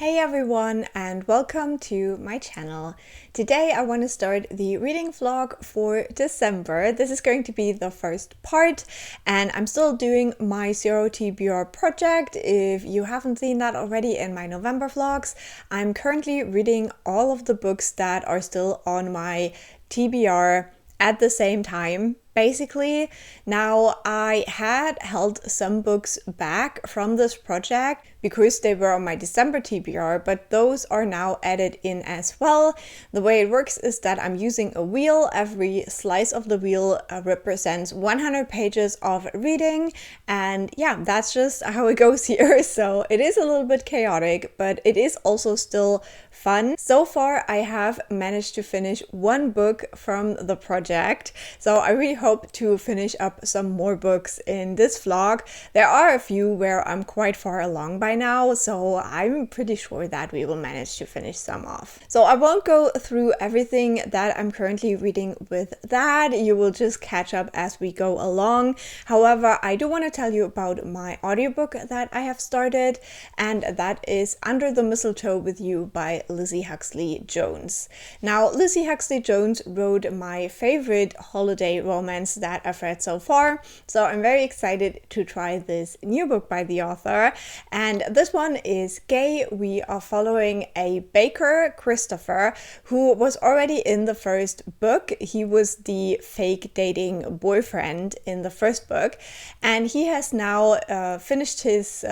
Hey everyone, and welcome to my channel. Today I want to start the reading vlog for December. This is going to be the first part, and I'm still doing my Zero TBR project. If you haven't seen that already in my November vlogs, I'm currently reading all of the books that are still on my TBR at the same time. Basically, now I had held some books back from this project because they were on my December TBR, but those are now added in as well. The way it works is that I'm using a wheel. Every slice of the wheel represents 100 pages of reading, and yeah, that's just how it goes here. So it is a little bit chaotic, but it is also still fun. So far, I have managed to finish one book from the project, so I really hope to finish up some more books in this vlog. There are a few where I'm quite far along by now, so I'm pretty sure that we will manage to finish some off. So I won't go through everything that I'm currently reading with that. You will just catch up as we go along. However, I do want to tell you about my audiobook that I have started, and that is Under the Mistletoe with You by Lizzie Huxley-Jones. Now, Lizzie Huxley-Jones wrote my favorite holiday romance that I've read so far, so I'm very excited to try this new book by the author. And this one is gay. We are following a baker, Christopher, who was already in the first book. He was the fake dating boyfriend in the first book, and he has now finished his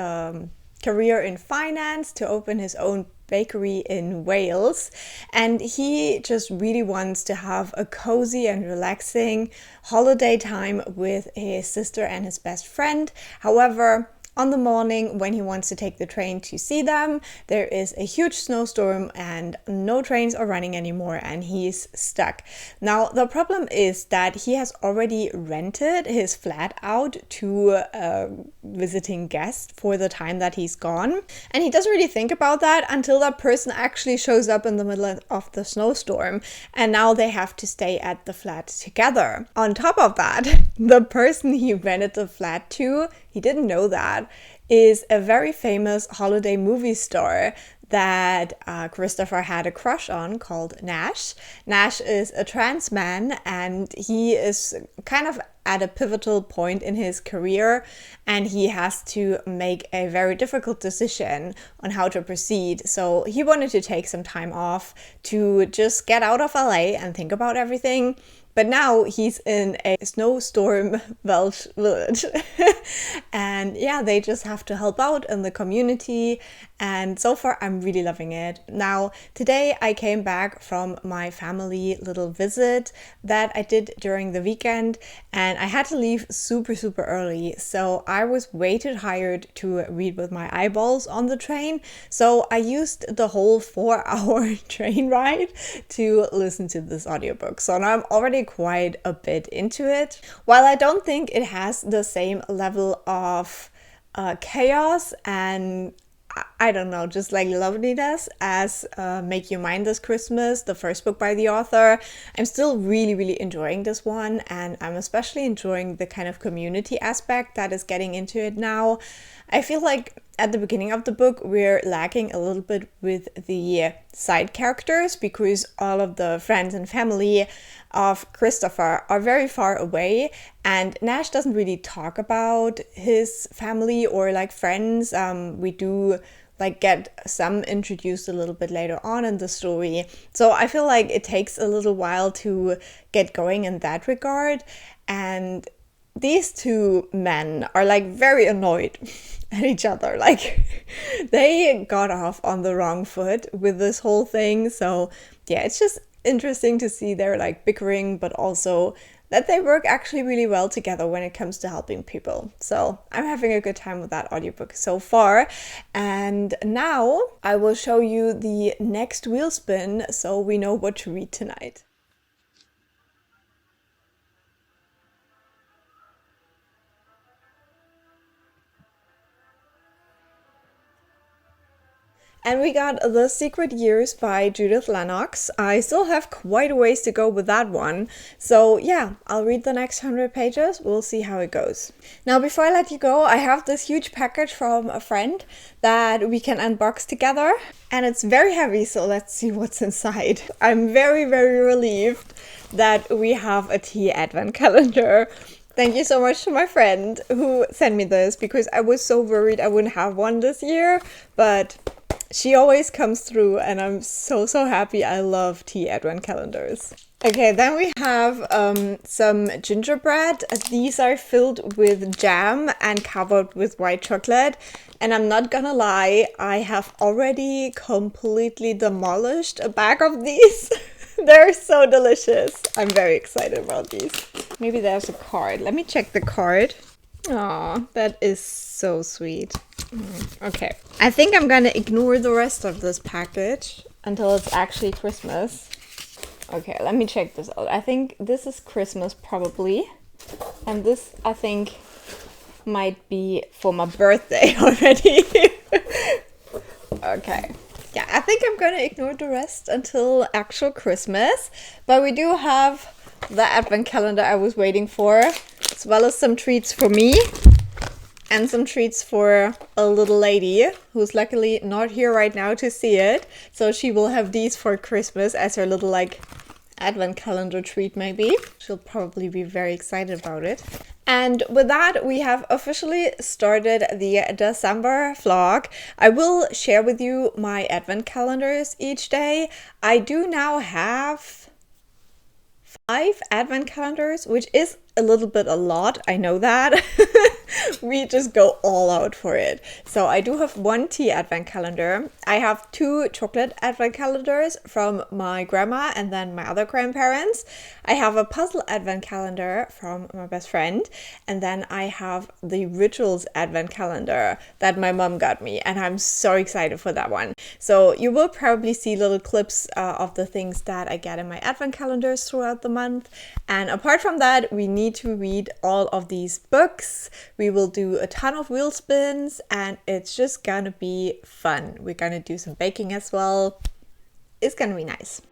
career in finance to open his own bakery in Wales, and he just really wants to have a cozy and relaxing holiday time with his sister and his best friend. However, on the morning when he wants to take the train to see them, there is a huge snowstorm and no trains are running anymore, and he's stuck. Now, the problem is that he has already rented his flat out to a visiting guest for the time that he's gone, and he doesn't really think about that until that person actually shows up in the middle of the snowstorm, and now they have to stay at the flat together. On top of that, the person he rented the flat to, he didn't know that, is a very famous holiday movie star that Christopher had a crush on called Nash. Nash is a trans man, and he is kind of at a pivotal point in his career, and he has to make a very difficult decision on how to proceed. So he wanted to take some time off to just get out of LA and think about everything. But now he's in a snowstorm Welsh village. And yeah, they just have to help out in the community. And so far, I'm really loving it. Now, today I came back from my family little visit that I did during the weekend, and I had to leave super early. So I was way too tired to read with my eyeballs on the train. So I used the whole 4-hour train ride to listen to this audiobook. So now I'm already quite a bit into it. While I don't think it has the same level of chaos and I don't know, just like loveliness as Make You Mine This Christmas, the first book by the author, I'm still really enjoying this one, and I'm especially enjoying the kind of community aspect that is getting into it now. I feel like at the beginning of the book, we're lacking a little bit with the side characters because all of the friends and family of Christopher are very far away, and Nash doesn't really talk about his family or like friends. We do like get some introduced a little bit later on in the story. So I feel like it takes a little while to get going in that regard, and these two men are like very annoyed at each other. Like they got off on the wrong foot with this whole thing. So yeah, it's just interesting to see their like bickering, but also that they work actually really well together when it comes to helping people. So I'm having a good time with that audiobook so far. And now I will show you the next wheel spin so we know what to read tonight. And we got The Secret Years by Judith Lennox. I still have quite a ways to go with that one. So yeah, I'll read the next 100 pages. We'll see how it goes. Now, before I let you go, I have this huge package from a friend that we can unbox together. And it's very heavy, so let's see what's inside. I'm very, very relieved that we have a tea advent calendar. Thank you so much to my friend who sent me this, because I was so worried I wouldn't have one this year, but she always comes through and I'm so happy. I love tea advent calendars. Okay, then we have some gingerbread. These are filled with jam and covered with white chocolate. And I'm not gonna lie, I have already completely demolished a bag of these. They're so delicious. I'm very excited about these. Maybe there's a card. Let me check the card. Aw, that is so sweet. Okay, I think I'm gonna ignore the rest of this package until it's actually Christmas. Okay, let me check this out. I think this is Christmas probably. And this, I think, might be for my birthday already. Okay. Yeah, I think I'm gonna ignore the rest until actual Christmas. But we do have the advent calendar I was waiting for, as well as some treats for me. And some treats for a little lady who's luckily not here right now to see it. So she will have these for Christmas as her little advent calendar treat maybe. She'll probably be very excited about it. And with that, we have officially started the December vlog. I will share with you my advent calendars each day. I do now have 5 advent calendars, which is a little bit a lot. I know that. We just go all out for it. So I do have 1 tea advent calendar. I have 2 chocolate advent calendars from my grandma and then my other grandparents. I have a puzzle advent calendar from my best friend. And then I have the rituals advent calendar that my mom got me. And I'm so excited for that one. So you will probably see little clips of the things that I get in my advent calendars throughout the month. And apart from that, we need to read all of these books. We will do a ton of wheel spins and it's just gonna be fun. We're gonna do some baking as well. It's gonna be nice.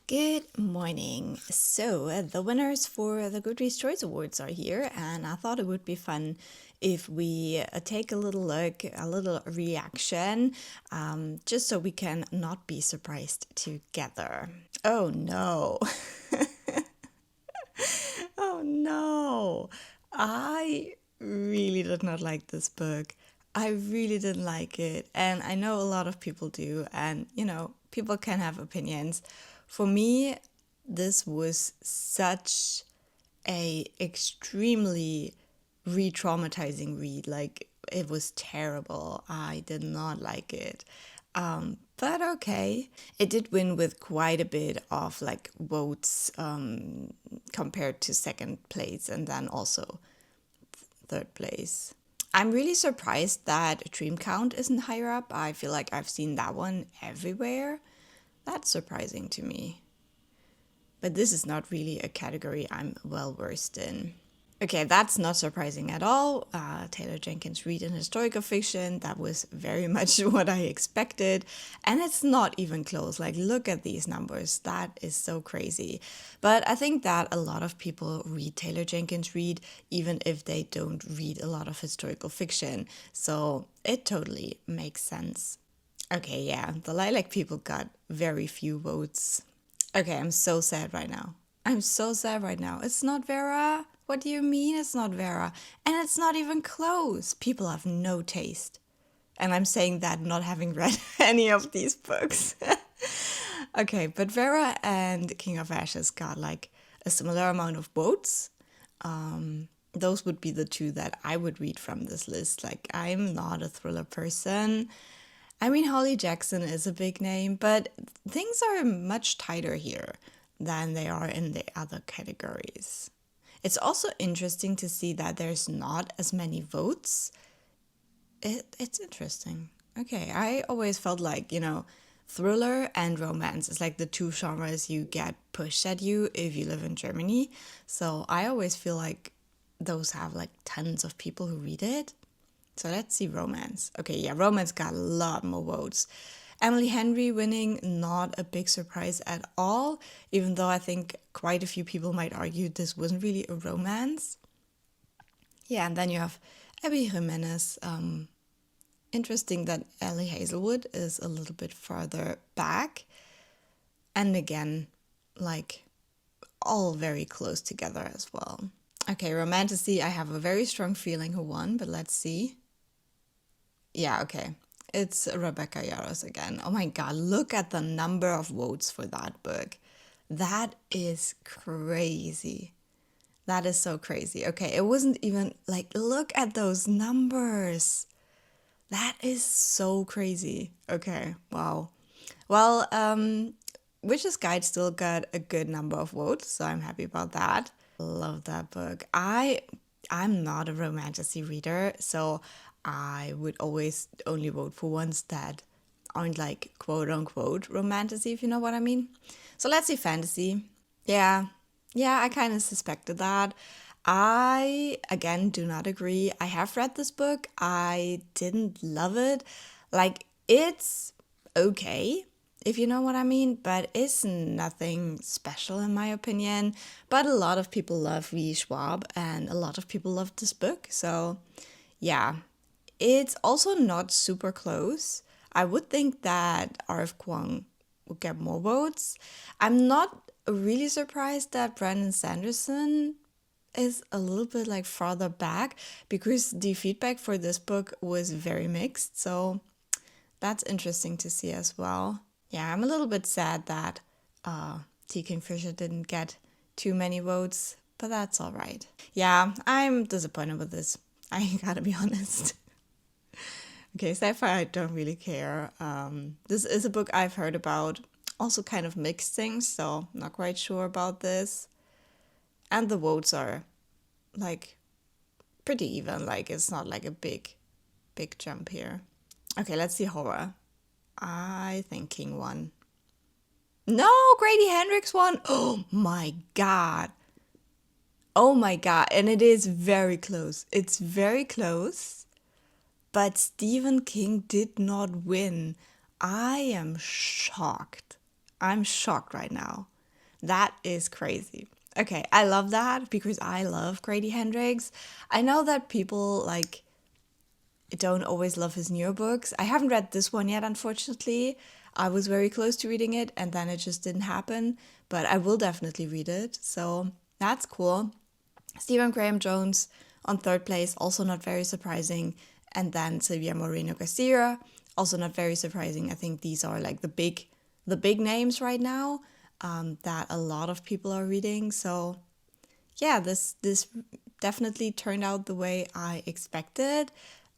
Good morning. So the winners for the Goodreads Choice Awards are here, and I thought it would be fun if we take a little look, a little reaction, just so we can not be surprised together. Oh no. Oh no. I really did not like this book. I really didn't like it, and I know a lot of people do, and people can have opinions. For me, this was such a extremely re-traumatizing read. Like, it was terrible. I did not like it. But okay. It did win with quite a bit of like votes compared to second place and then also third place. I'm really surprised that Dream Count isn't higher up. I feel like I've seen that one everywhere. That's surprising to me. But this is not really a category I'm well versed in. Okay, that's not surprising at all. Taylor Jenkins Reid in historical fiction. That was very much what I expected. And it's not even close. Like, look at these numbers. That is so crazy. But I think that a lot of people read Taylor Jenkins Reid, even if they don't read a lot of historical fiction. So it totally makes sense. Okay, yeah, the Lilac People got very few votes. Okay, I'm so sad right now. I'm so sad right now. It's not Vera. What do you mean it's not Vera? And it's not even close. People have no taste. And I'm saying that not having read any of these books. Okay, but Vera and King of Ashes got like a similar amount of votes. Those would be the two that I would read from this list. Like, I'm not a thriller person. I mean, Holly Jackson is a big name, but things are much tighter here than they are in the other categories. It's also interesting to see that there's not as many votes. It's interesting. Okay, I always felt like, thriller and romance is like the two genres you get pushed at you if you live in Germany. So I always feel like those have like tons of people who read it. So let's see romance. Okay, yeah, romance got a lot more votes. Emily Henry winning, not a big surprise at all, even though I think quite a few people might argue this wasn't really a romance. Yeah, and then you have Abby Jimenez. Interesting that Ellie Hazelwood is a little bit farther back. And again, like, all very close together as well. Okay, Romantasy, I have a very strong feeling who won, but let's see. Yeah, okay. It's Rebecca Yarros again. Oh my god, look at the number of votes for that book. That is crazy. That is so crazy. Okay, it wasn't even like, look at those numbers. That is so crazy. Okay, wow. Well, Witch's Guide still got a good number of votes, so I'm happy about that. Love that book. I'm not a romantasy reader, so I would always only vote for ones that aren't like quote unquote romantasy, if you know what I mean. So let's see fantasy. Yeah, I kind of suspected that. I, again, do not agree. I have read this book. I didn't love it. Like, it's okay, if you know what I mean, but it's nothing special in my opinion. But a lot of people love V. Schwab and a lot of people love this book. So, yeah. It's also not super close. I would think that R.F. Kuang would get more votes. I'm not really surprised that Brandon Sanderson is a little bit like farther back because the feedback for this book was very mixed. So that's interesting to see as well. Yeah, I'm a little bit sad that T. Kingfisher didn't get too many votes, but that's all right. Yeah, I'm disappointed with this. I gotta be honest. Okay, sci-fi, I don't really care. This is a book I've heard about, also kind of mixed things, so not quite sure about this. And the votes are like pretty even, like it's not like a big jump here. Okay, let's see horror. I think King won. No, Grady Hendrix won. Oh my god. Oh my god, and it is very close. It's very close. But Stephen King did not win. I am shocked. I'm shocked right now. That is crazy. Okay, I love that because I love Grady Hendrix. I know that people like don't always love his newer books. I haven't read this one yet, unfortunately. I was very close to reading it and then it just didn't happen. But I will definitely read it. So that's cool. Stephen Graham Jones on third place, also not very surprising. And then Silvia Moreno Garcia, also not very surprising. I think these are like the big the big names right now that a lot of people are reading. So yeah, this definitely turned out the way I expected,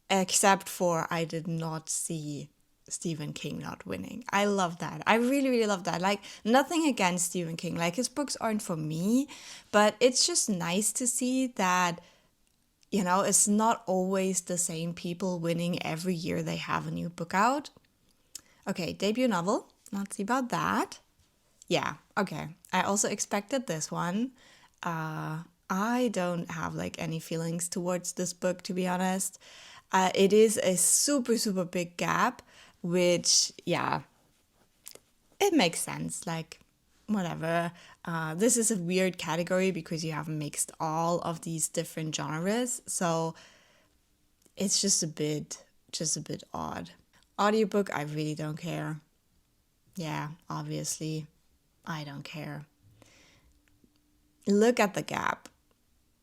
except for I did not see Stephen King not winning. I love that. I really, really love that. Like, nothing against Stephen King. Like, his books aren't for me, but it's just nice to see that, you know, it's not always the same people winning every year they have a new book out. Okay, debut novel. Let's see about that. Yeah, okay. I also expected this one. I don't have like any feelings towards this book, to be honest. It is a super, super big gap, which, yeah, it makes sense. Like, whatever. This is a weird category because you have mixed all of these different genres. So it's just a bit odd. Audiobook, I really don't care. Yeah, obviously, I don't care. Look at the gap.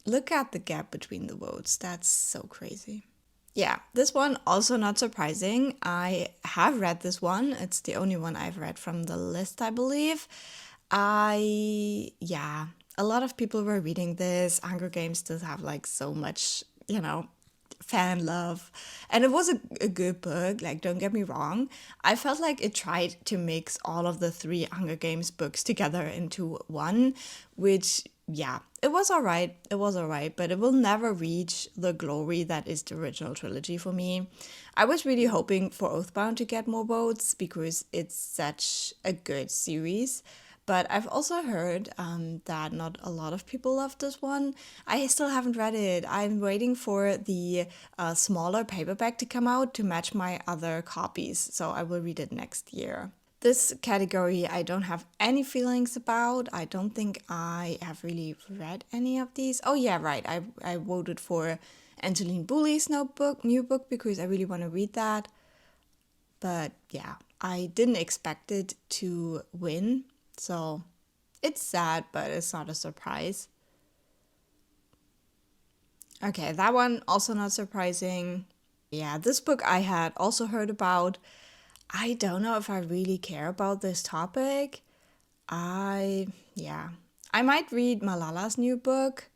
Look at the gap between the votes. That's so crazy. Yeah, this one also not surprising. I have read this one. It's the only one I've read from the list, I believe. Yeah, a lot of people were reading this. Hunger Games does have like so much, you know, fan love. And it was a good book, like, don't get me wrong. I felt like it tried to mix all of the 3 Hunger Games books together into one, which, yeah, it was all right. It was all right, but it will never reach the glory that is the original trilogy for me. I was really hoping for Oathbound to get more votes because it's such a good series. But I've also heard that not a lot of people love this one. I still haven't read it. I'm waiting for the smaller paperback to come out to match my other copies. So I will read it next year. This category I don't have any feelings about. I don't think I have really read any of these. Oh yeah, right. I voted for Angeline Boulley's new book because I really want to read that. But yeah, I didn't expect it to win. So it's sad, but it's not a surprise. Okay, that one also not surprising. Yeah, this book I had also heard about. I don't know if I really care about this topic. I might read Malala's new book.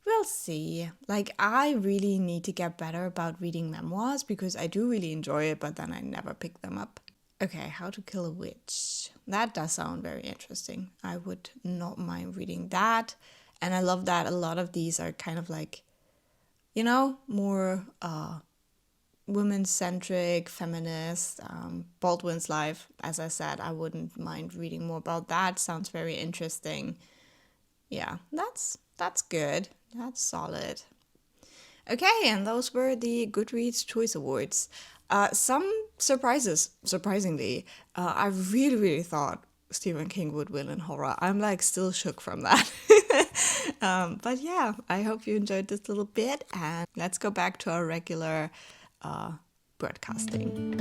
We'll see. Like, I really need to get better about reading memoirs because I do really enjoy it, but then I never pick them up. Okay, How to Kill a Witch. That does sound very interesting. I would not mind reading that. And I love that a lot of these are kind of like, you know, more women-centric, feminist. Baldwin's life, as I said, I wouldn't mind reading more about that. Sounds very interesting. Yeah, that's good. That's solid. Okay, and those were the Goodreads Choice Awards. Some surprises, surprisingly. I really, really thought Stephen King would win in horror. I'm like still shook from that. But yeah, I hope you enjoyed this little bit, and let's go back to our regular broadcasting.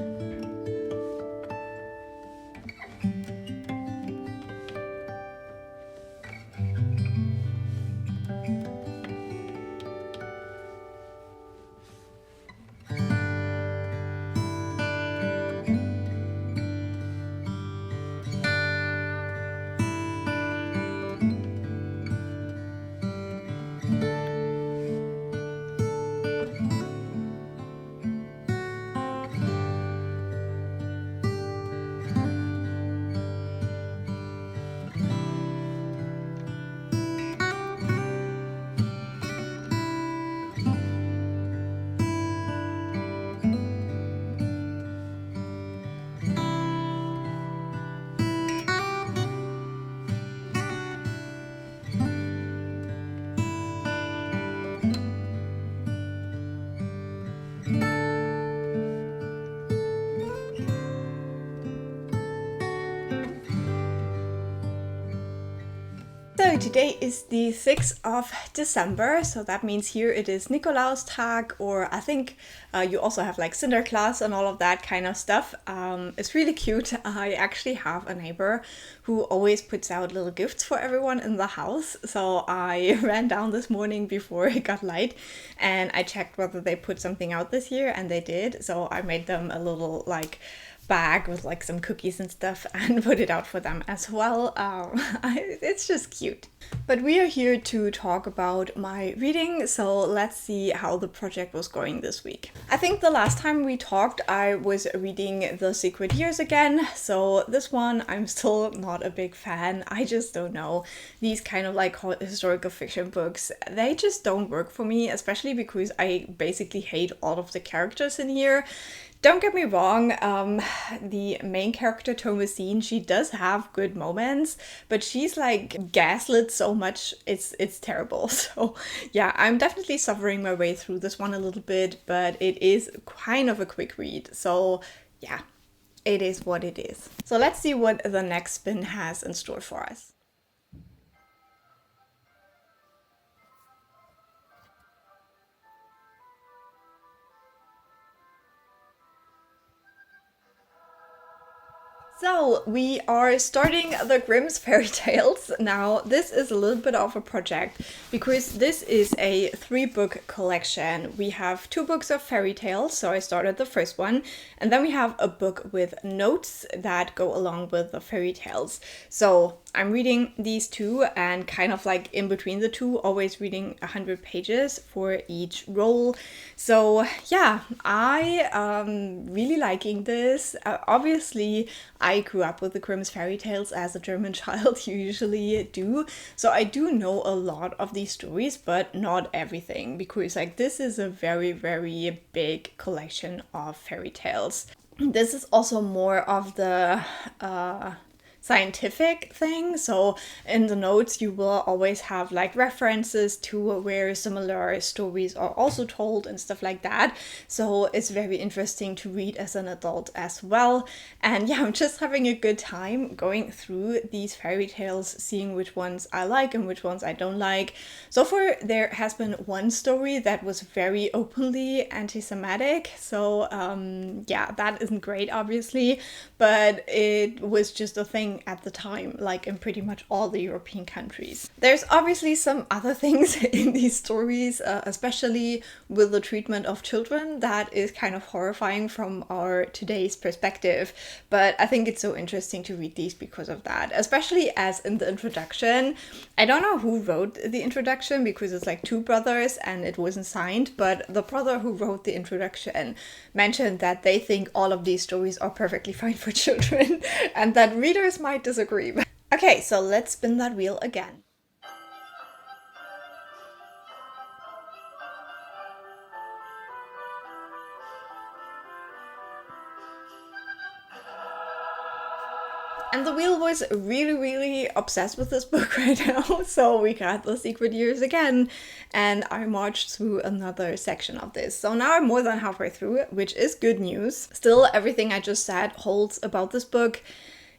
So today is the 6th of December, so that means here it is Nikolaustag, or I think you also have like Sinterklaas and all of that kind of stuff. It's really cute. I actually have a neighbor who always puts out little gifts for everyone in the house. So I ran down this morning before it got light and I checked whether they put something out this year, and they did. So I made them a little like bag with like some cookies and stuff and put it out for them as well. It's just cute. But we are here to talk about my reading, so let's see how the project was going this week. I think the last time we talked, I was reading The Secret Years again, so this one I'm still not a big fan. I just don't know. These kind of like historical fiction books, they just don't work for me, especially because I basically hate all of the characters in here. Don't get me wrong, the main character, Thomasine, she does have good moments, but she's like gaslit so much, it's terrible. So yeah, I'm definitely suffering my way through this one a little bit, but it is kind of a quick read. So yeah, it is what it is. So let's see what the next spin has in store for us. So we are starting the Grimm's Fairytales. Now this is a little bit of a project because this is a 3-book collection. We have 2 books of fairy tales, so I started the first one, and then we have a book with notes that go along with the fairy tales. So I'm reading these 2 and kind of like in between the 2, always reading 100 pages for each roll. So yeah, I am really liking this. Obviously, I grew up with the Grimm's fairy tales as a German child, you usually do. So I do know a lot of these stories, but not everything, because like this is a very, very big collection of fairy tales. This is also more of the scientific thing. So in the notes you will always have like references to where similar stories are also told and stuff like that. So it's very interesting to read as an adult as well. And yeah, I'm just having a good time going through these fairy tales, seeing which ones I like and which ones I don't like. So far there has been one story that was very openly anti-Semitic. So yeah, that isn't great obviously, but it was just a thing at the time, like in pretty much all the European countries. There's obviously some other things in these stories, especially with the treatment of children, that is kind of horrifying from our today's perspective. But I think it's so interesting to read these because of that, especially as in the introduction. I don't know who wrote the introduction because it's like 2 brothers and it wasn't signed, but the brother who wrote the introduction mentioned that they think all of these stories are perfectly fine for children and that readers might disagree. Okay, so let's spin that wheel again. And the wheel was really obsessed with this book right now, so we got The Secret Years again, and I marched through another section of this. So now I'm more than halfway through it, which is good news. Still, everything I just said holds about this book.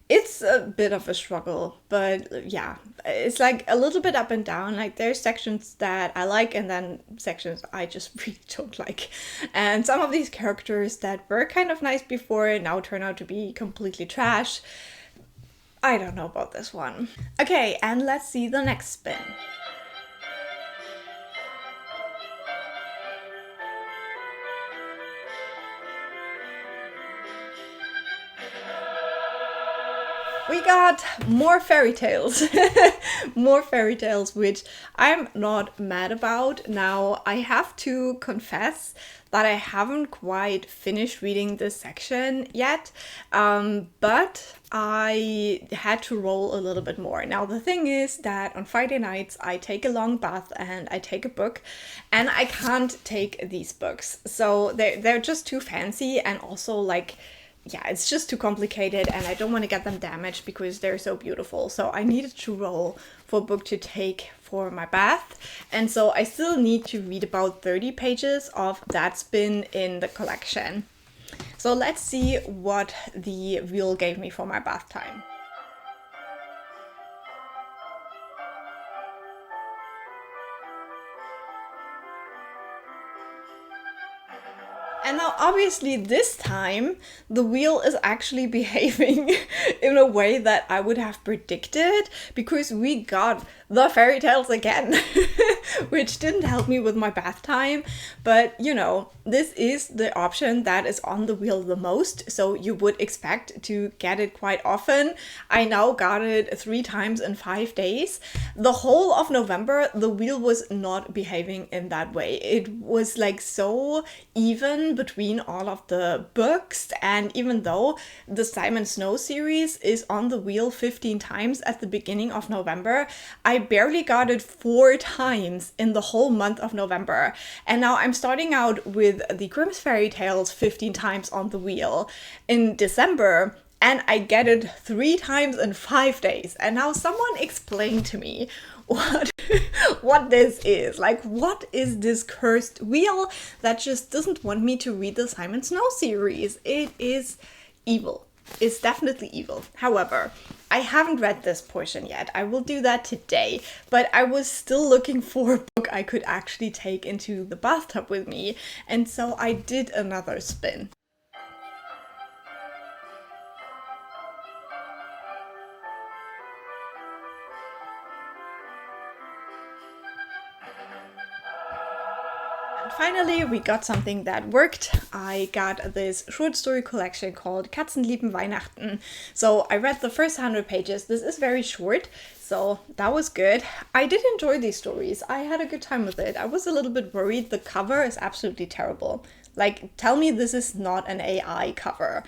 It's a bit of a struggle, but yeah, it's like a little bit up and down. Like there's sections that I like and then sections I just really don't like. And some of these characters that were kind of nice before now turn out to be completely trash. I don't know about this one. Okay, and let's see the next spin. We got more fairy tales. More fairy tales, which I'm not mad about. Now, I have to confess that I haven't quite finished reading this section yet, but I had to roll a little bit more. Now, the thing is that on Friday nights, I take a long bath and I take a book, and I can't take these books. So they're just too fancy, and also like, yeah, it's just too complicated and I don't want to get them damaged because they're so beautiful. So I needed to roll for a book to take for my bath. And so I still need to read about 30 pages of that spin in the collection. So let's see what the wheel gave me for my bath time. And now obviously this time the wheel is actually behaving in a way that I would have predicted, because we got the Fairytales again, which didn't help me with my bath time. But you know, this is the option that is on the wheel the most, so you would expect to get it quite often. I now got it 3 times in 5 days. The whole of November, the wheel was not behaving in that way. It was like so even between all of the books, and even though the Simon Snow series is on the wheel 15 times at the beginning of November, I barely got it 4 times in the whole month of November. And now I'm starting out with the Grimm's Fairytales 15 times on the wheel in December, and I get it 3 times in 5 days. And now someone explain to me what this is. Like, what is this cursed wheel that just doesn't want me to read the Simon Snow series? It is evil. It's definitely evil. However, I haven't read this portion yet. I will do that today, but I was still looking for a book I could actually take into the bathtub with me, and so I did another spin. Finally, we got something that worked. I got this short story collection called Katzen, lieben, Weihnachten. So I read the first 100 pages. This is very short, so that was good. I did enjoy these stories. I had a good time with it. I was a little bit worried. The cover is absolutely terrible. Like, tell me this is not an AI cover.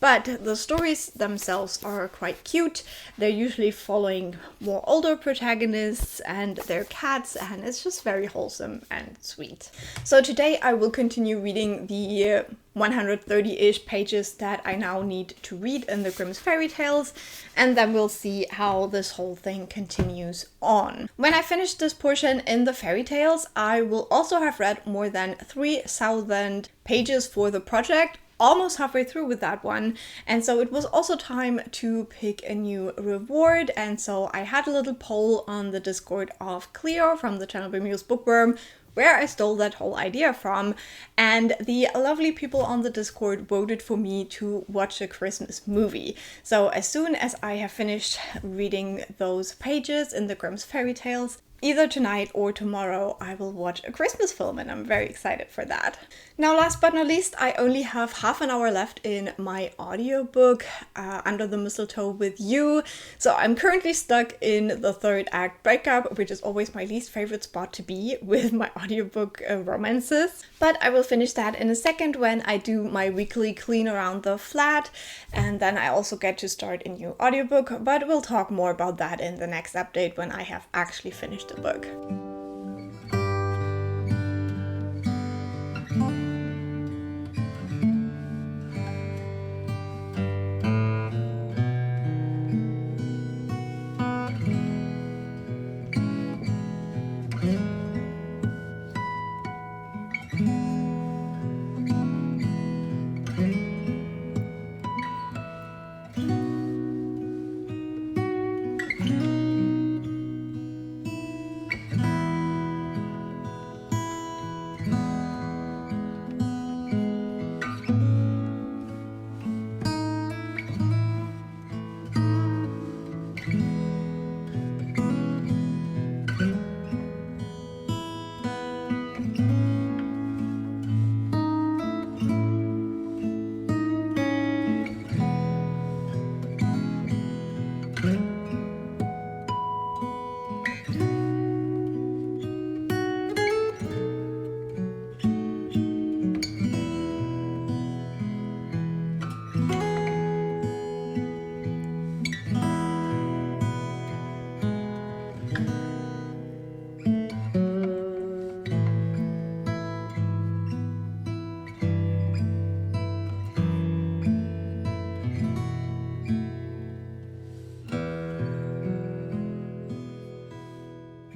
But the stories themselves are quite cute. They're usually following more older protagonists and their cats, and it's just very wholesome and sweet. So today I will continue reading the 130-ish pages that I now need to read in the Grimm's Fairytales, and then we'll see how this whole thing continues on. When I finish this portion in the Fairytales, I will also have read more than 3,000 pages for the project, almost halfway through with that one, and so it was also time to pick a new reward. And so I had a little poll on the Discord of Cleo from the channel Bemused Bookworm, where I stole that whole idea from, and the lovely people on the Discord voted for me to watch a Christmas movie. So as soon as I have finished reading those pages in the Grimm's Fairytales, either tonight or tomorrow, I will watch a Christmas film, and I'm very excited for that. Now, last but not least, I only have half an hour left in my audiobook, Under the Mistletoe with You. So I'm currently stuck in the 3rd act breakup, which is always my least favorite spot to be with my audiobook romances. But I will finish that in a second when I do my weekly clean around the flat, and then I also get to start a new audiobook, but we'll talk more about that in the next update when I have actually finished the book.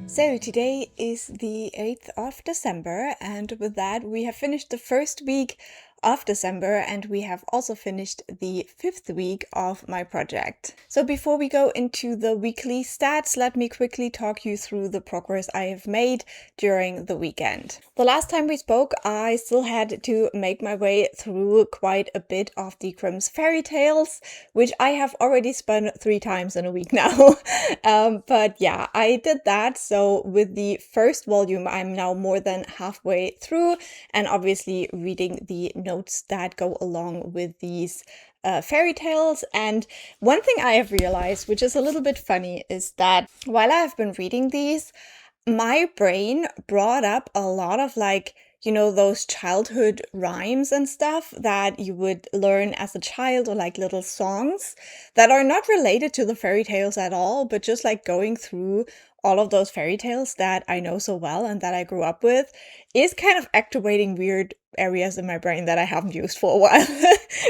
So today is the 8th of December, and with that we have finished the first week of December, and we have also finished the 5th week of my project. So before we go into the weekly stats, let me quickly talk you through the progress I have made during the weekend. The last time we spoke, I still had to make my way through quite a bit of the Grimm's Fairytales, which I have already spun 3 times in a week now. But yeah, I did that. So with the first volume, I'm now more than halfway through, and obviously reading the notes that go along with these fairy tales. And one thing I have realized, which is a little bit funny, is that while I have been reading these, my brain brought up a lot of those childhood rhymes and stuff that you would learn as a child, or like little songs that are not related to the fairy tales at all, but just like going through all of those fairy tales that I know so well and that I grew up with is kind of activating weird areas in my brain that I haven't used for a while.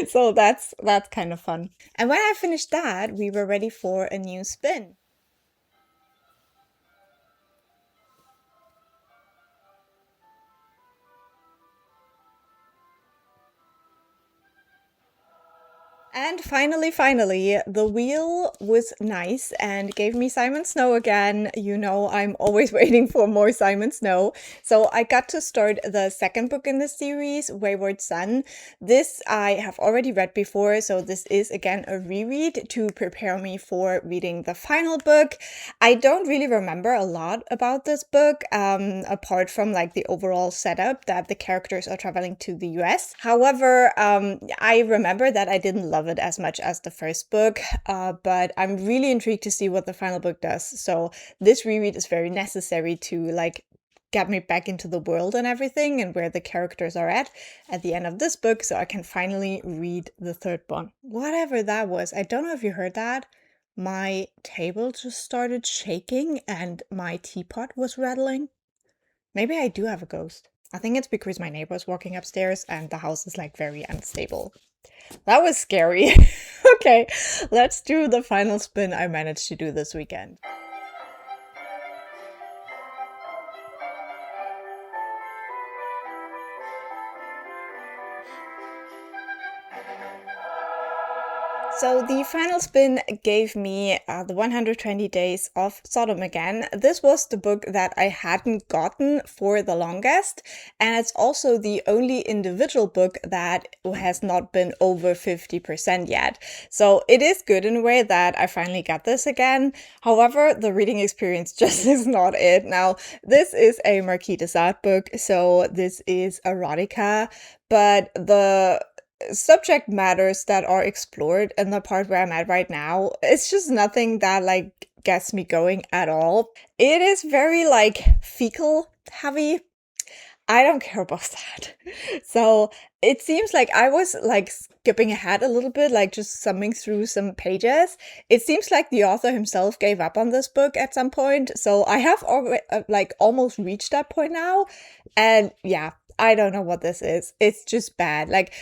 So that's kind of fun. And when I finished that, we were ready for a new spin. And finally, the wheel was nice and gave me Simon Snow again. You know, I'm always waiting for more Simon Snow. So I got to start the second book in the series, Wayward Son. This I have already read before, so this is again a reread to prepare me for reading the final book. I don't really remember a lot about this book, apart from like the overall setup that the characters are traveling to the US. However, I remember that I didn't love it as much as the first book, but I'm really intrigued to see what the final book does. So this reread is very necessary to like get me back into the world and everything and where the characters are at the end of this book, so I can finally read the third one. Whatever that was, I don't know if you heard that. My table just started shaking and my teapot was rattling. Maybe I do have a ghost. I think it's because my neighbor's walking upstairs and the house is like very unstable. That was scary. Okay, let's do the final spin I managed to do this weekend. So the final spin gave me the 120 Days of Sodom again. This was the book that I hadn't gotten for the longest, and it's also the only individual book that has not been over 50% yet. So it is good in a way that I finally got this again. However, the reading experience just is not it. Now, this is a Marquis de Sade book, so this is erotica, but the subject matters that are explored in the part where I'm at right now, it's just nothing that like gets me going at all. It is very like fecal heavy. I don't care about that. So it seems like I was like skipping ahead a little bit, like just summing through some pages. It seems like the author himself gave up on this book at some point. So I have like almost reached that point now. And yeah, I don't know what this is. It's just bad. Like,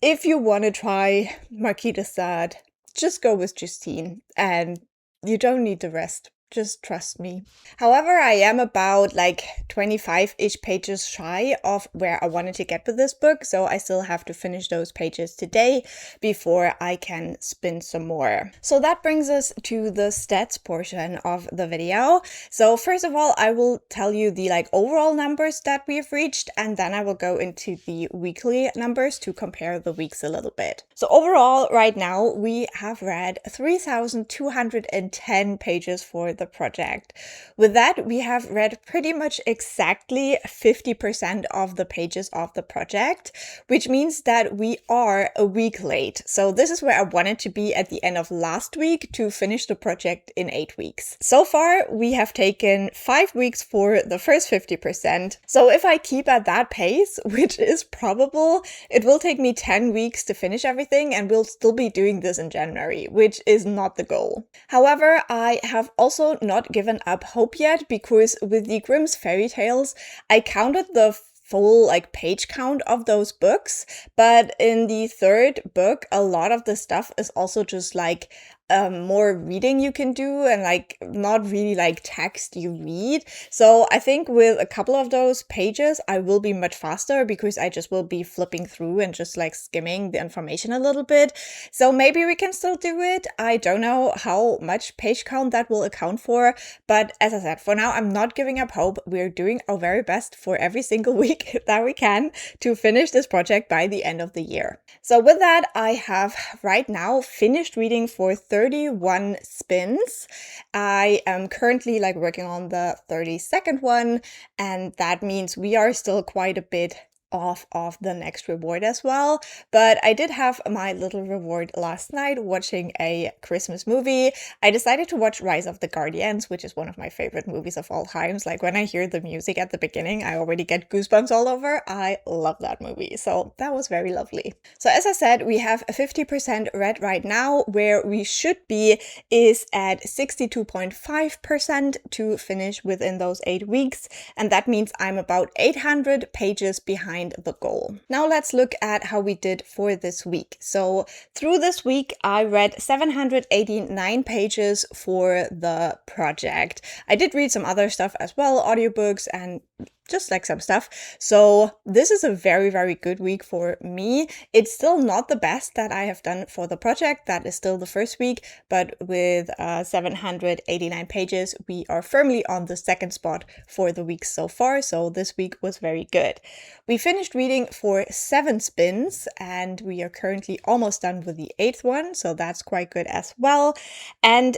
if you want to try Marquis de Sade, just go with Justine, and you don't need the rest. Just trust me. However, I am about like 25-ish pages shy of where I wanted to get with this book, so I still have to finish those pages today before I can spin some more. So that brings us to the stats portion of the video. So first of all, I will tell you the like overall numbers that we have reached, and then I will go into the weekly numbers to compare the weeks a little bit. So overall, right now, we have read 3,210 pages for the project. With that, we have read pretty much exactly 50% of the pages of the project, which means that we are a week late. So this is where I wanted to be at the end of last week to finish the project in 8 weeks. So far, we have taken 5 weeks for the first 50%. So if I keep at that pace, which is probable, it will take me 10 weeks to finish everything, and we'll still be doing this in January, which is not the goal. However, I have also not given up hope yet, because with the Grimm's Fairytales, I counted the full like page count of those books, but in the third book, a lot of the stuff is also just like more reading you can do and like not really like text you read. So I think with a couple of those pages, I will be much faster because I just will be flipping through and just like skimming the information a little bit. So maybe we can still do it. I don't know how much page count that will account for, but as I said, for now, I'm not giving up hope. We're doing our very best for every single week that we can to finish this project by the end of the year. So with that, I have right now finished reading for 31 spins. I am currently like working on the 32nd one, and that means we are still quite a bit off of the next reward as well. But I did have my little reward last night watching a Christmas movie. I decided to watch Rise of the Guardians, which is one of my favorite movies of all times. Like when I hear the music at the beginning, I already get goosebumps all over. I love that movie. So that was very lovely. So as I said, we have a 50% read right now. Where we should be is at 62.5% to finish within those 8 weeks. And that means I'm about 800 pages behind the goal. Now let's look at how we did for this week. So through this week, I read 789 pages for the project. I did read some other stuff as well, audiobooks and just like some stuff. So this is a very, very good week for me. It's still not the best that I have done for the project. That is still the first week, but with 789 pages, we are firmly on the second spot for the week so far. So this week was very good. We finished reading for 7 spins and we are currently almost done with the 8th one. So that's quite good as well. And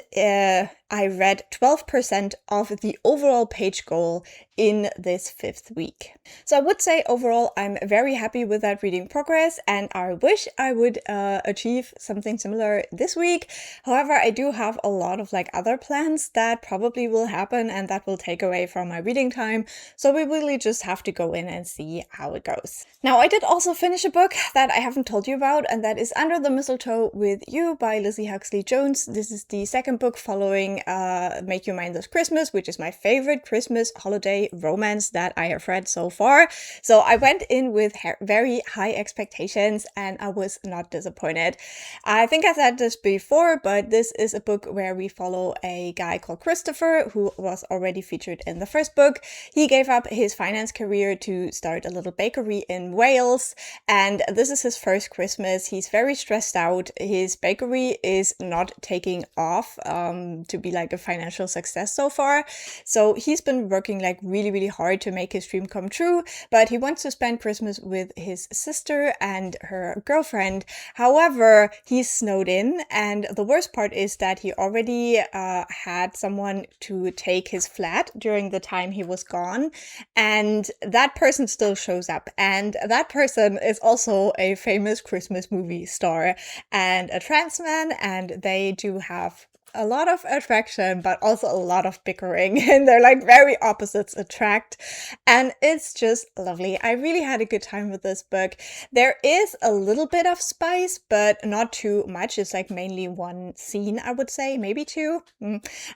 I read 12% of the overall page goal in this 5th week. So I would say overall I'm very happy with that reading progress and I wish I would achieve something similar this week. However, I do have a lot of like other plans that probably will happen and that will take away from my reading time. So we really just have to go in and see how it goes. Now I did also finish a book that I haven't told you about, and that is Under the Mistletoe with You by Lizzie Huxley-Jones. This is the second book following Make You Mine This Christmas, which is my favorite Christmas holiday romance that I have read so far. So I went in with very high expectations and I was not disappointed. I think I said this before, but this is a book where we follow a guy called Christopher who was already featured in the first book. He gave up his finance career to start a little bakery in Wales, and this is his first Christmas. He's very stressed out. His bakery is not taking off to be like a financial success so far. So he's been working like really hard to make his dream come true, but he wants to spend Christmas with his sister and her girlfriend. However, he's snowed in, and the worst part is that he already had someone to take his flat during the time he was gone, and that person still shows up, and that person is also a famous Christmas movie star and a trans man, and they do have a lot of attraction, but also a lot of bickering, and they're like very opposites attract, and it's just lovely. I really had a good time with this book. There is a little bit of spice, but not too much. It's like mainly one scene, I would say, maybe 2.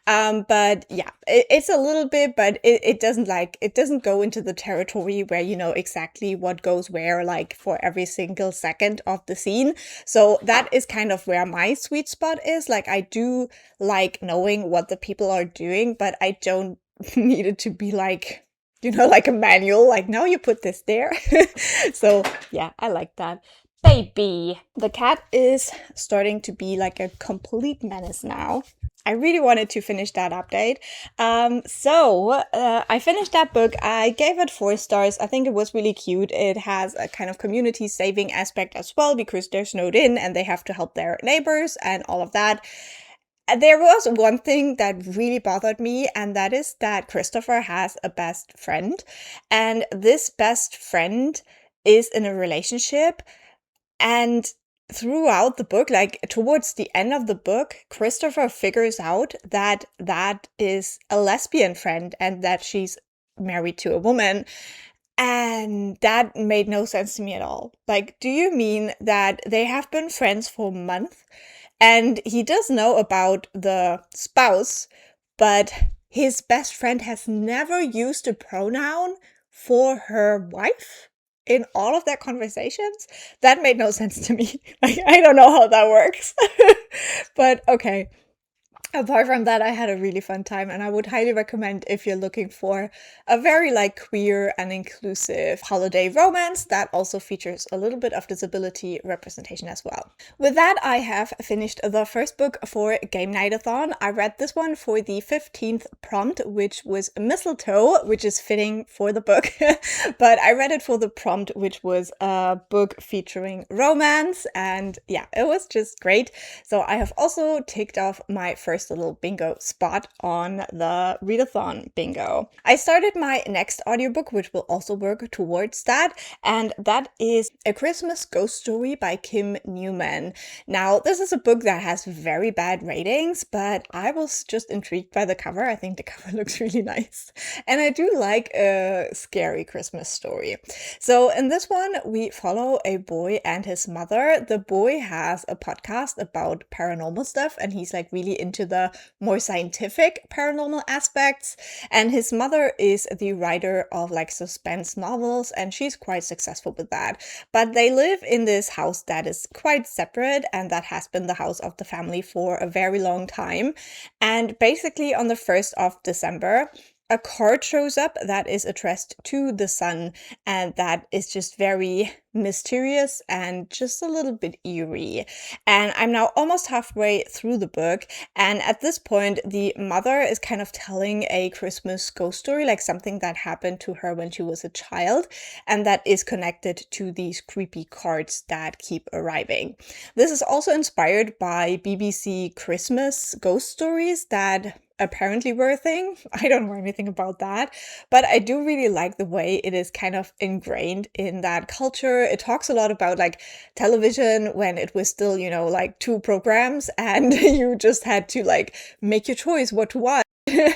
But yeah, it's a little bit, but it doesn't go into the territory where you know exactly what goes where, like for every single second of the scene. So that is kind of where my sweet spot is. Like I do like knowing what the people are doing, but I don't need it to be like, you know, like a manual, like now you put this there. So yeah, I like that. Baby. The cat is starting to be like a complete menace now. I really wanted to finish that update. So I finished that book. I gave it 4 stars. I think it was really cute. It has a kind of community saving aspect as well because they're snowed in and they have to help their neighbors and all of that. There was one thing that really bothered me, and that is that Christopher has a best friend, and this best friend is in a relationship, and throughout the book, like towards the end of the book, Christopher figures out that that is a lesbian friend and that she's married to a woman. And that made no sense to me at all. Like, do you mean that they have been friends for months and he does know about the spouse, but his best friend has never used a pronoun for her wife? in all of their conversations? That made no sense to me. Like, I don't know how that works. But okay. Apart from that, I had a really fun time, and I would highly recommend if you're looking for a very like queer and inclusive holiday romance that also features a little bit of disability representation as well. With that, I have finished the first book for Game Night-a-thon. I read this one for the 15th prompt, which was Mistletoe, which is fitting for the book, but I read it for the prompt, which was a book featuring romance, and yeah, it was just great. So I have also ticked off my first little bingo spot on the readathon bingo. I started my next audiobook, which will also work towards that, and that is A Christmas Ghost Story by Kim Newman. Now, this is a book that has very bad ratings, but I was just intrigued by the cover. I think the cover looks really nice, and I do like a scary Christmas story. So in this one, we follow a boy and his mother. The boy has a podcast about paranormal stuff, and he's like really into the more scientific paranormal aspects, and his mother is the writer of like suspense novels, and she's quite successful with that. But they live in this house that is quite separate, and that has been the house of the family for a very long time. And basically on the 1st of December, a card shows up that is addressed to the sun, and that is just very mysterious and just a little bit eerie. And I'm now almost halfway through the book, and at this point the mother is kind of telling a Christmas ghost story, like something that happened to her when she was a child, and that is connected to these creepy cards that keep arriving. This is also inspired by BBC Christmas ghost stories that apparently were a thing. I don't know anything about that, but I do really like the way it is kind of ingrained in that culture. It talks a lot about like television when it was still, you know, like 2 programs, and you just had to like make your choice what to watch.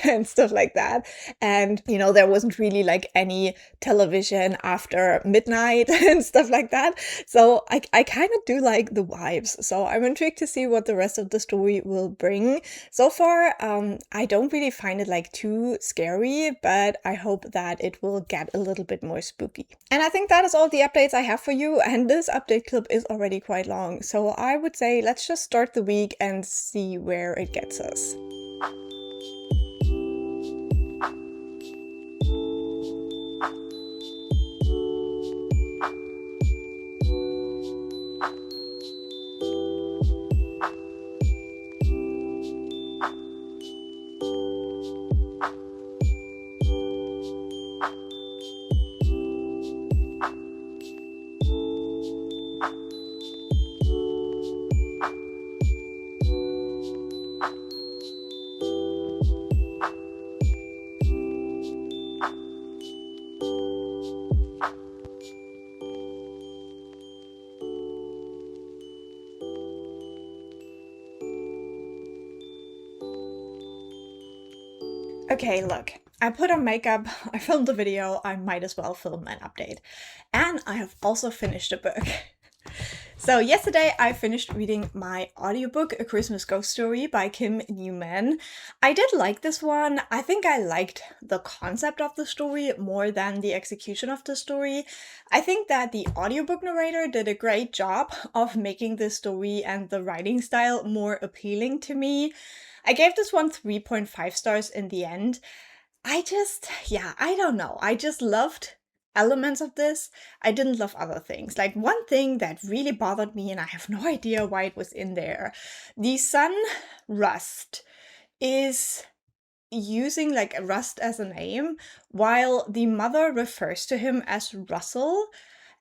And stuff like that. And, you know, there wasn't really like any television after midnight and stuff like that. So I kind of do like the vibes. So I'm intrigued to see what the rest of the story will bring. So far, I don't really find it like too scary, but I hope that it will get a little bit more spooky. And I think that is all the updates I have for you. And this update clip is already quite long. So I would say let's just start the week and see where it gets us. Okay, look, I put on makeup, I filmed a video, I might as well film an update. And I have also finished a book. So yesterday I finished reading my audiobook, A Christmas Ghost Story by Kim Newman. I did like this one. I think I liked the concept of the story more than the execution of the story. I think that the audiobook narrator did a great job of making the story and the writing style more appealing to me. I gave this one 3.5 stars in the end. I don't know. I just loved elements of this. I didn't love other things. Like one thing that really bothered me, and I have no idea why it was in there. The son, Rust, is using like Rust as a name, while the mother refers to him as Russell.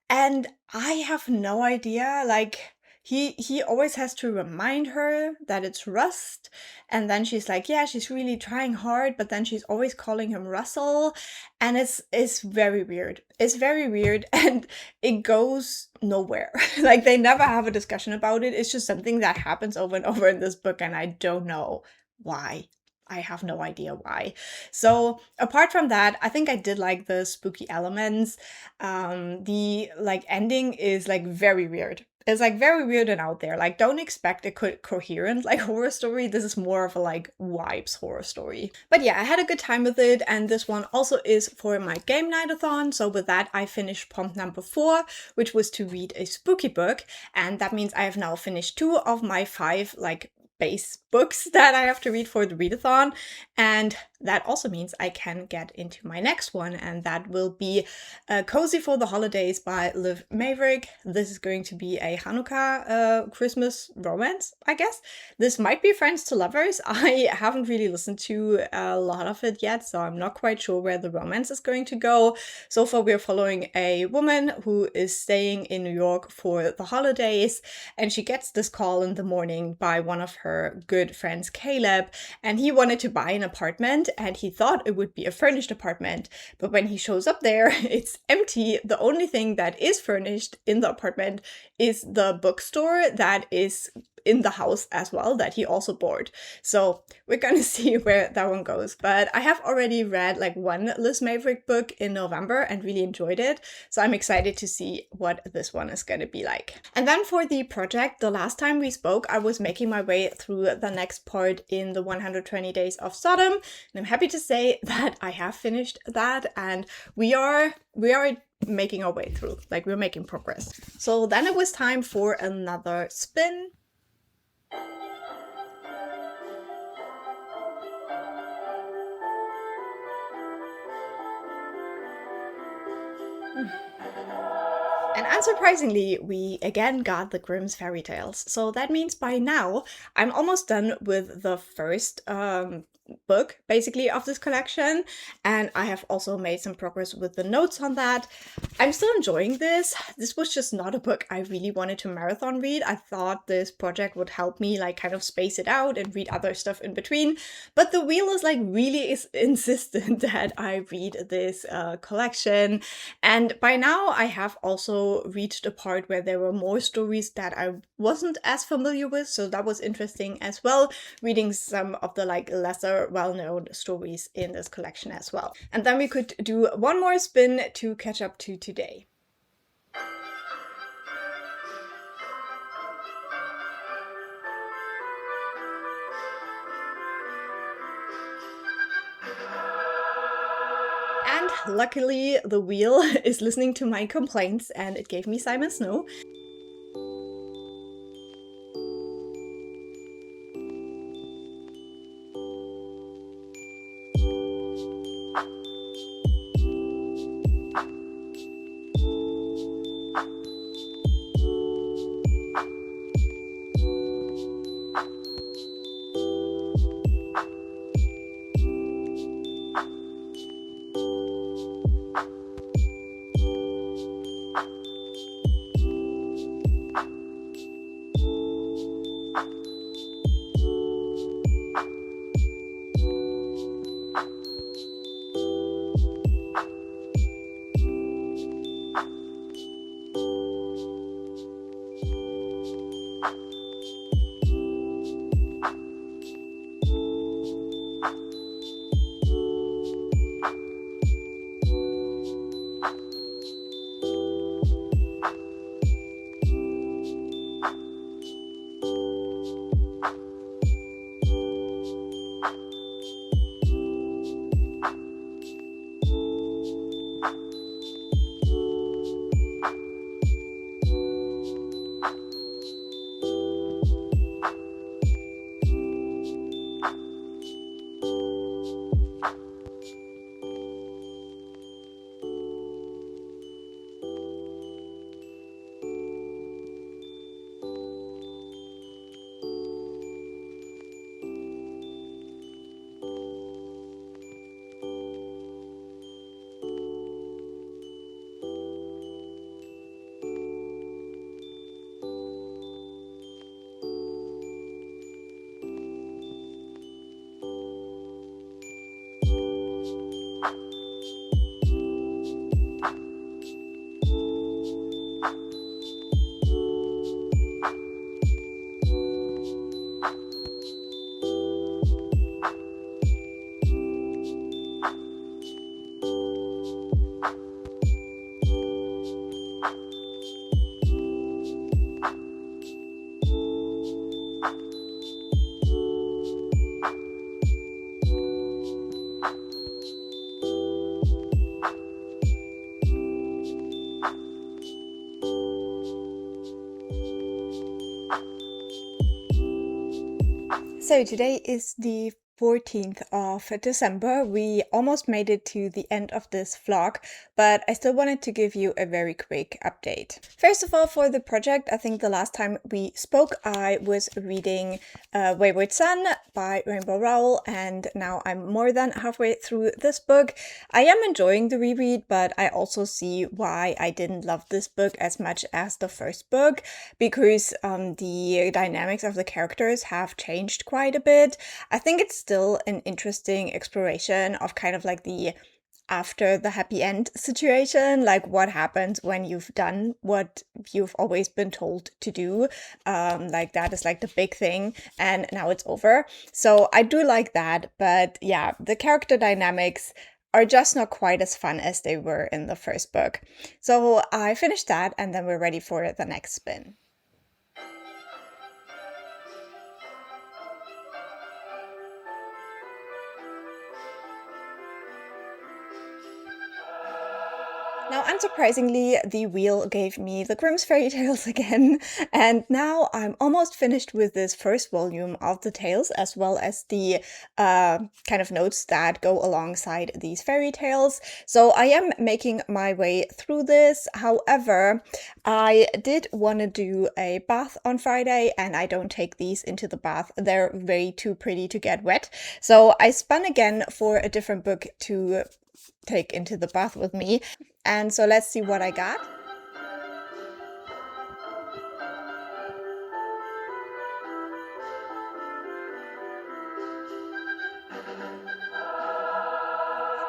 And I have no idea, like, he always has to remind her that it's Rust, and then she's like, yeah, she's really trying hard, but then she's always calling him Russell, and it's very weird. It's very weird, and it goes nowhere. Like, they never have a discussion about it. It's just something that happens over and over in this book, and I don't know why. I have no idea why. So apart from that, I think I did like the spooky elements. The like ending is like very weird. It's like very weird and out there. Like, don't expect a coherent like horror story. This is more of a like vibes horror story. But yeah, I had a good time with it, and this one also is for my game night-a-thon. So with that, I finished prompt number 4, which was to read a spooky book, and that means I have now finished 2 of my 5 like base books that I have to read for the readathon, and that also means I can get into my next one, and that will be Cozy for the Holidays by Maverick. This is going to be a Hanukkah Christmas romance, I guess. This might be Friends to Lovers. I haven't really listened to a lot of it yet, so I'm not quite sure where the romance is going to go. So far, we're following a woman who is staying in New York for the holidays, and she gets this call in the morning by one of her good friends, Caleb, and he wanted to buy an apartment, and he thought it would be a furnished apartment, but when he shows up there, it's empty. The only thing that is furnished in the apartment is the bookstore that is in the house as well, that he also bought. So we're gonna see where that one goes. But I have already read like one Liz Maverick book in November and really enjoyed it. So I'm excited to see what this one is gonna be like. And then for the project, the last time we spoke, I was making my way through the next part in the 120 Days of Sodom. And I'm happy to say that I have finished that, and we are making our way through, like we're making progress. So then it was time for another spin. And unsurprisingly, we again got the Grimm's Fairytales. So that means by now, I'm almost done with the first book, basically, of this collection. And I have also made some progress with the notes on that. I'm still enjoying this. This was just not a book I really wanted to marathon read. I thought this project would help me like kind of space it out and read other stuff in between. But the wheel is like really insistent that I read this collection. And by now I have also reached a part where there were more stories that I wasn't as familiar with. So that was interesting as well, reading some of the like lesser well-known stories in this collection as well. And then we could do one more spin to catch up to today. And luckily the wheel is listening to my complaints, and it gave me Simon Snow. So today is the 14th of December. We almost made it to the end of this vlog, but I still wanted to give you a very quick update. First of all, for the project, I think the last time we spoke, I was reading Wayward Son by Rowell, and now I'm more than halfway through this book. I am enjoying the reread, but I also see why I didn't love this book as much as the first book, because the dynamics of the characters have changed quite a bit. I think it's still an interesting exploration of kind of like the after the happy end situation, like what happens when you've done what you've always been told to do. Like that is like the big thing and now it's over. So I do like that, but yeah, the character dynamics are just not quite as fun as they were in the first book. So I finished that and then we're ready for the next spin. Now, unsurprisingly, the wheel gave me the Grimm's Fairytales again, and now I'm almost finished with this first volume of the tales, as well as the kind of notes that go alongside these fairy tales. So I am making my way through this. However, I did want to do a bath on Friday, and I don't take these into the bath. They're way too pretty to get wet. So I spun again for a different book to take into the bath with me. And so let's see what I got.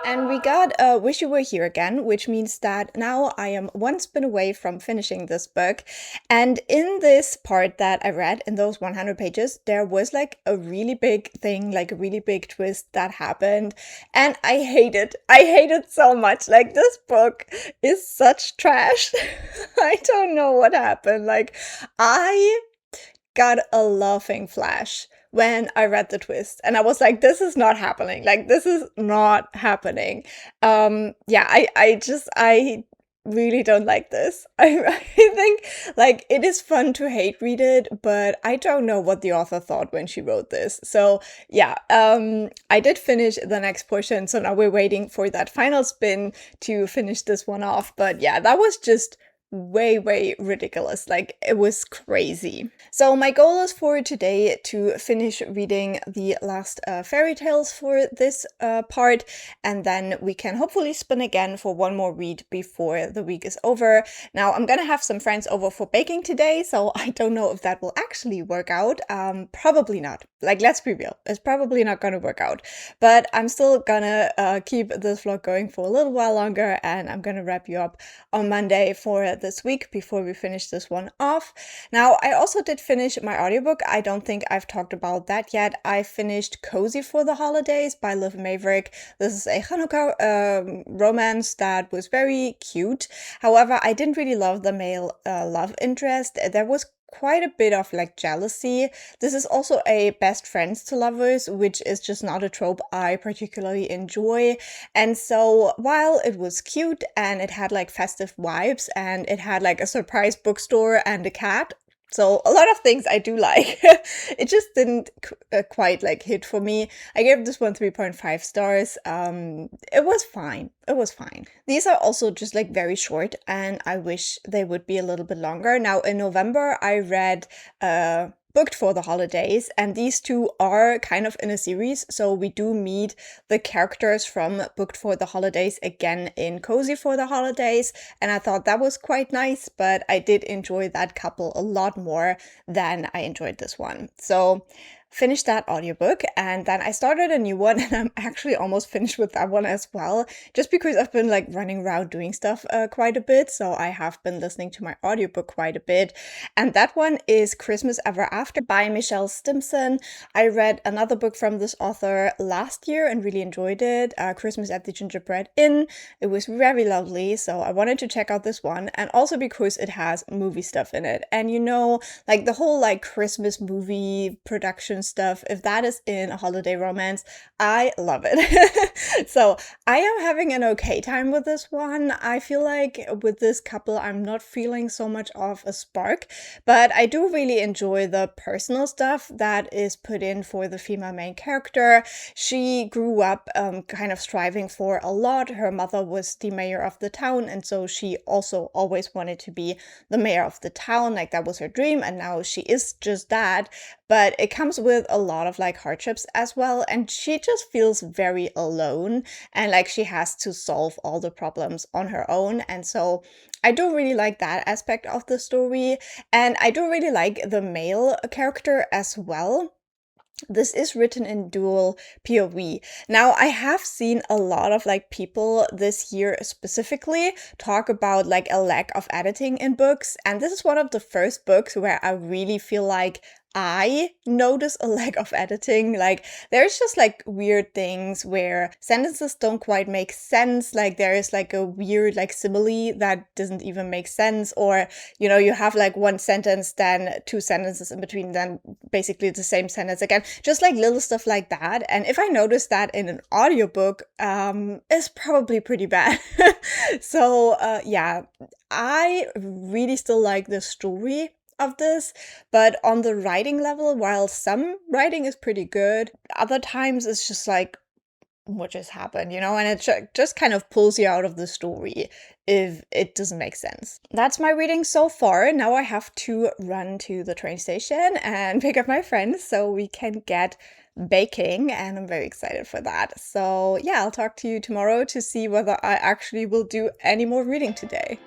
And we got Wish You Were Here Again, which means that now I am one spin away from finishing this book. And in this part that I read, in those 100 pages, there was like a really big thing, like a really big twist that happened. And I hate it. I hate it so much. Like, this book is such trash. I don't know what happened. Like, I got a laughing flash when I read the twist, and I was like, this is not happening. Like, this is not happening. Yeah, I really don't like this. I think like it is fun to hate read it, but I don't know what the author thought when she wrote this. So yeah, I did finish the next portion, so now we're waiting for that final spin to finish this one off. But yeah, that was just way ridiculous. Like, it was crazy. So my goal is for today to finish reading the last fairy tales for this part, and then we can hopefully spin again for one more read before the week is over. Now, I'm gonna have some friends over for baking today, so I don't know if that will actually work out. Probably not. Like, let's be real, it's probably not gonna work out, but I'm still gonna keep this vlog going for a little while longer, and I'm gonna wrap you up on Monday for this week before we finish this one off. Now, I also did finish my audiobook. I don't think I've talked about that yet. I finished Cozy for the Holidays by Maverick. This is a Hanukkah romance that was very cute. However, I didn't really love the male love interest. There was quite a bit of like jealousy. This is also a best friends to lovers, which is just not a trope I particularly enjoy. And so while it was cute and it had like festive vibes and it had like a surprise bookstore and a cat, so a lot of things I do like, it just didn't quite like hit for me. I gave this one 3.5 stars. It was fine. It was fine. These are also just like very short, and I wish they would be a little bit longer. Now, in November, I read Booked for the Holidays, and these two are kind of in a series, so we do meet the characters from Booked for the Holidays again in Cozy for the Holidays, and I thought that was quite nice, but I did enjoy that couple a lot more than I enjoyed this one. So finished that audiobook, and then I started a new one, and I'm actually almost finished with that one as well, just because I've been like running around doing stuff quite a bit, so I have been listening to my audiobook quite a bit. And that one is Christmas Ever After by Michelle Stimson. I read another book from this author last year and really enjoyed it, Christmas at the Gingerbread Inn. It was very lovely, so I wanted to check out this one, and also because it has movie stuff in it. And you know, like the whole like Christmas movie production stuff, if that is in a holiday romance, I love it. So I am having an okay time with this one. I feel like with this couple, I'm not feeling so much of a spark, but I do really enjoy the personal stuff that is put in for the female main character. She grew up kind of striving for a lot. Her mother was the mayor of the town, and so she also always wanted to be the mayor of the town. Like, that was her dream, and now she is just that. But it comes with a lot of like hardships as well, and she just feels very alone, and like she has to solve all the problems on her own. And so I do really like that aspect of the story, and I do really like the male character as well. This is written in dual POV. Now, I have seen a lot of like people this year specifically talk about like a lack of editing in books, and this is one of the first books where I really feel like I notice a lack of editing. Like, there's just like weird things where sentences don't quite make sense. Like, there is like a weird like simile that doesn't even make sense, or you have like one sentence, then two sentences in between, then basically the same sentence again. Just like little stuff like that. And if I notice that in an audiobook, it's probably pretty bad. So yeah, I really still like the story of this, but on the writing level, while some writing is pretty good, other times it's just like, what just happened, and it just kind of pulls you out of the story if it doesn't make sense. That's my reading so far. Now I have to run to the train station and pick up my friends so we can get baking, and I'm very excited for that. So yeah, I'll talk to you tomorrow to see whether I actually will do any more reading today.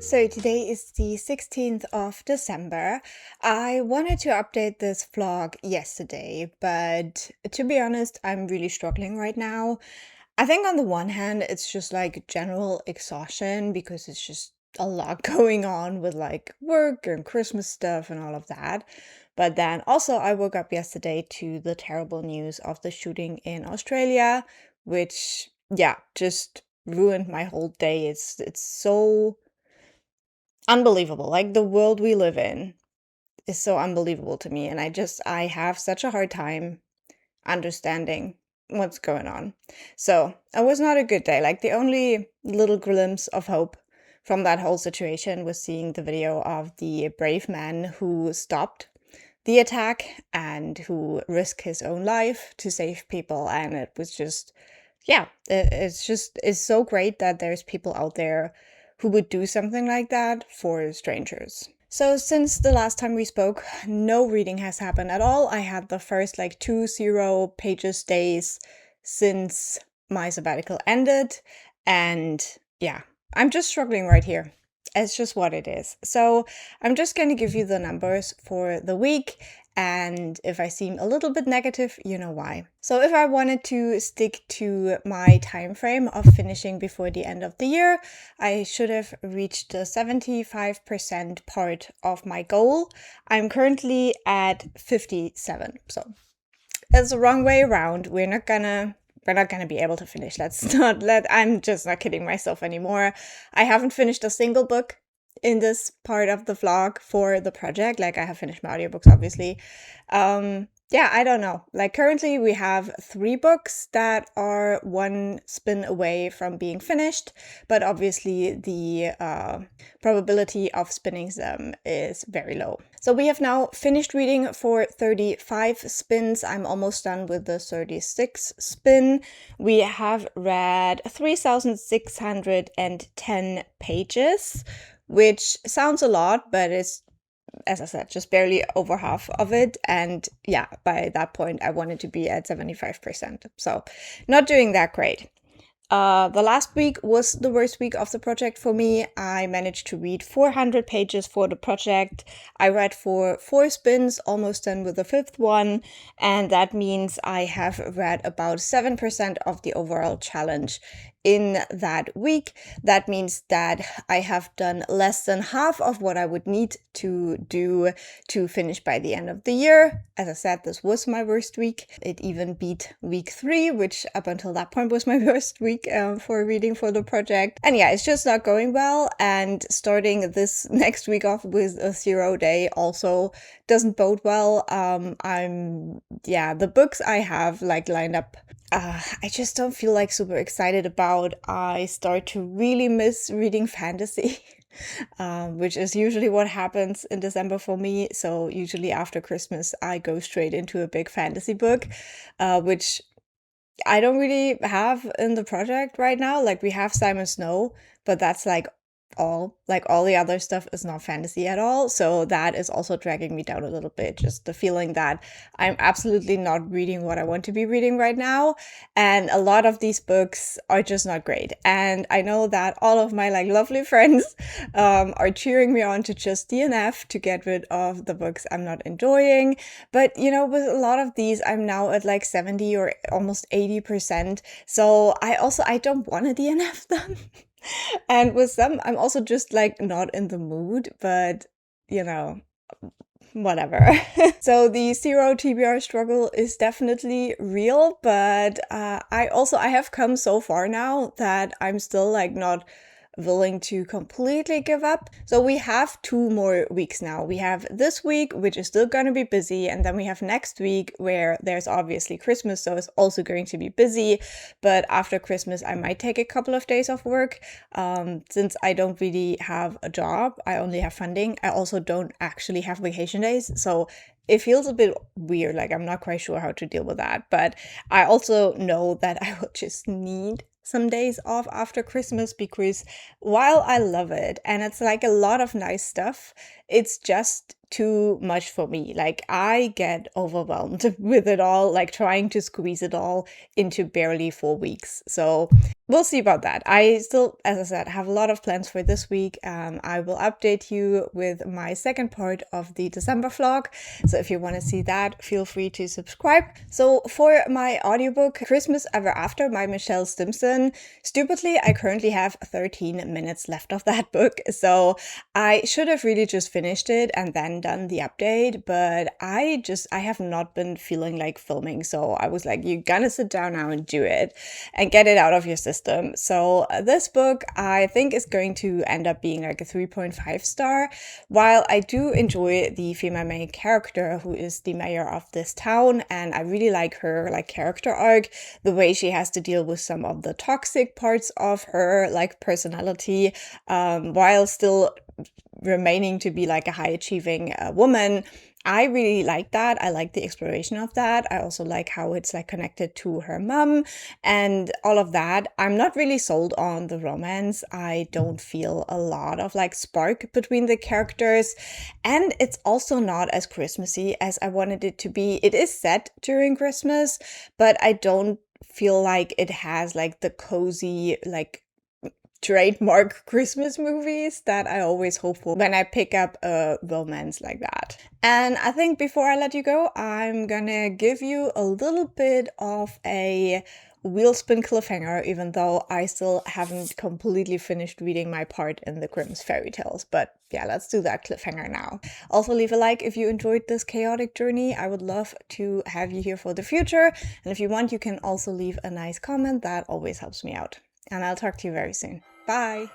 So today is the 16th of December. I wanted to update this vlog yesterday, but to be honest, I'm really struggling right now. I think on the one hand, it's just like general exhaustion because it's just a lot going on with like work and Christmas stuff and all of that. But then also I woke up yesterday to the terrible news of the shooting in Australia, which yeah, just ruined my whole day. It's so unbelievable. Like, the world we live in is so unbelievable to me, and I have such a hard time understanding what's going on. So it was not a good day. Like, the only little glimpse of hope from that whole situation was seeing the video of the brave man who stopped the attack and who risked his own life to save people. And it was just, yeah, it's so great that there's people out there who would do something like that for strangers. So since the last time we spoke, no reading has happened at all. I had the first like 2 0-pages days since my sabbatical ended, and yeah, I'm just struggling right here. It's just what it is. So I'm just going to give you the numbers for the week, and if I seem a little bit negative, you know why. So if I wanted to stick to my time frame of finishing before the end of the year, I should have reached the 75% part of my goal. I'm currently at 57. So it's the wrong way around. We're not gonna be able to finish. I'm just not kidding myself anymore. I haven't finished a single book in this part of the vlog for the project. Like, I have finished my audiobooks, obviously. Yeah, I don't know. Like, currently we have 3 books that are one spin away from being finished, but obviously the probability of spinning them is very low. So we have now finished reading for 35 spins. I'm almost done with the 36th spin. We have read 3,610 pages, which sounds a lot, but it's, as I said, just barely over half of it. And yeah, by that point, I wanted to be at 75%. So not doing that great. The last week was the worst week of the project for me. I managed to read 400 pages for the project. I read for 4 spins, almost done with the 5th one. And that means I have read about 7% of the overall challenge in that week. That means that I have done less than half of what I would need to do to finish by the end of the year. As I said, this was my worst week. It even beat week 3, which up until that point was my worst week for reading for the project. And yeah, it's just not going well. And starting this next week off with a 0 day also doesn't bode well. The books I have lined up, I just don't feel super excited about. I start to really miss reading fantasy, which is usually what happens in December for me. So usually after Christmas, I go straight into a big fantasy book, which I don't really have in the project right now. We have Simon Snow, but that's all the other stuff is not fantasy at all. So that is also dragging me down a little bit. Just the feeling that I'm absolutely not reading what I want to be reading right now. And a lot of these books are just not great. And I know that all of my lovely friends are cheering me on to just DNF to get rid of the books I'm not enjoying. But with a lot of these, I'm now at 70 or almost 80%. So I don't want to DNF them. And with some, I'm also just not in the mood, but whatever. So the 0 TBR struggle is definitely real, but I have come so far now that I'm still not willing to completely give up. So we have 2 more weeks now. We have this week, which is still going to be busy, and then we have next week where there's obviously Christmas, so it's also going to be busy. But after Christmas, I might take a couple of days off work. Since I don't really have a job, I only have funding. I also don't actually have vacation days, so it feels a bit weird. I'm not quite sure how to deal with that. But I also know that I will just need some days off after Christmas, because while I love it and it's a lot of nice stuff, it's just too much for me. I get overwhelmed with it all, trying to squeeze it all into barely 4 weeks. So we'll see about that. I still, as I said, have a lot of plans for this week. I will update you with my second part of the December vlog. So if you want to see that, feel free to subscribe. So for my audiobook, Christmas Ever After by Michelle Stimson, stupidly, I currently have 13 minutes left of that book. So I should have really just finished it and then done the update, but I have not been feeling like filming. So I was like, you gotta sit down now and do it and get it out of your system. So this book, I think, is going to end up being a 3.5 star. While I do enjoy the female main character, who is the mayor of this town, and I really like her character arc, the way she has to deal with some of the toxic parts of her personality, while still remaining to be a high achieving woman. I really like that. I like the exploration of that. I also like how it's connected to her mom and all of that. I'm not really sold on the romance. I don't feel a lot of spark between the characters, and it's also not as Christmassy as I wanted it to be. It is set during Christmas, but I don't feel like it has the cozy trademark Christmas movies that I always hope for when I pick up a romance like that. And I think before I let you go, I'm gonna give you a little bit of a wheel spin cliffhanger, even though I still haven't completely finished reading my part in the Grimm's Fairytales. But yeah, let's do that cliffhanger now. Also, leave a like if you enjoyed this chaotic journey. I would love to have you here for the future. And if you want, you can also leave a nice comment. That always helps me out. And I'll talk to you very soon. Bye!